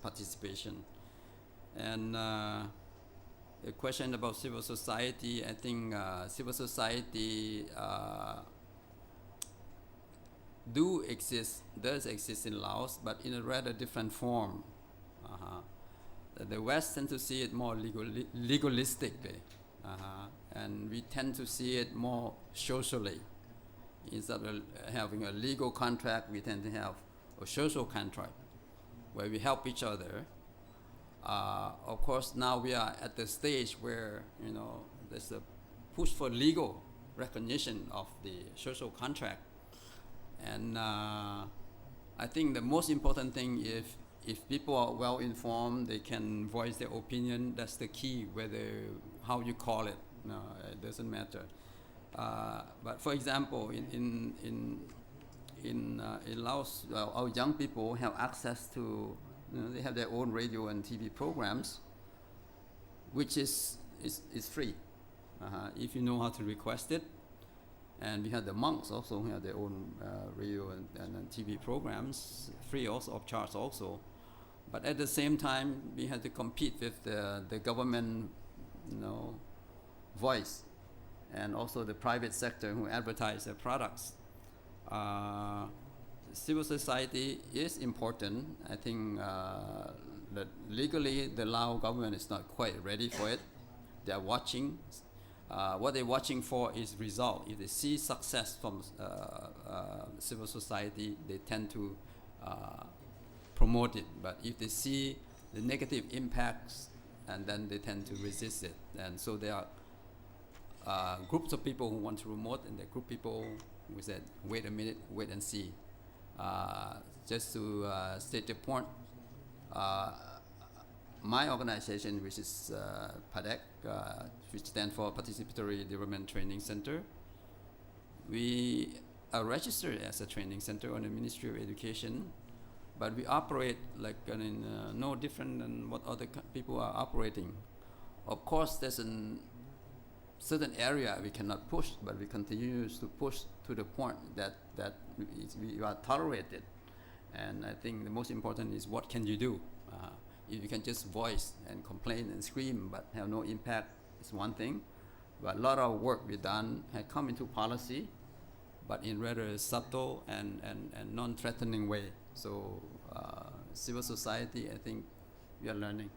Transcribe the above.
participation. And the question about civil society, I think civil society does exist in Laos, but in a rather different form. The West tend to see it more legalistically, and we tend to see it more socially. Instead of having a legal contract, we tend to have a social contract where we help each other. Of course, now we are at the stage where there's a push for legal recognition of the social contract, and I think the most important thing, if people are well informed, they can voice their opinion. That's the key. How you call it, it doesn't matter. But for example, in Laos, our young people have access to, they have their own radio and TV programs, which is free if you know how to request it. And we have the monks also who have their own radio and TV programs, free also, of charge also. But at the same time, we had to compete with the government, voice, and also the private sector who advertise their products. Civil society is important. I think that legally the Lao government is not quite ready for it. They are watching. What they're watching for is result. If they see success from civil society, they tend to promote it. But if they see the negative impacts, and then they tend to resist it. And so there are groups of people who want to promote, and there are group of people who said, wait a minute, wait and see. Just to state the point, my organization, which is PADEC, which stands for Participatory Development Training Center, we are registered as a training center on the Ministry of Education, but we operate like no different than what other people are operating. Of course, there's a certain area we cannot push, but we continue to push to the point that we are tolerated. And I think the most important is what can you do? If you can just voice and complain and scream but have no impact, it's one thing. But a lot of work we've done had come into policy, but in rather subtle and non-threatening way. So civil society, I think we are learning.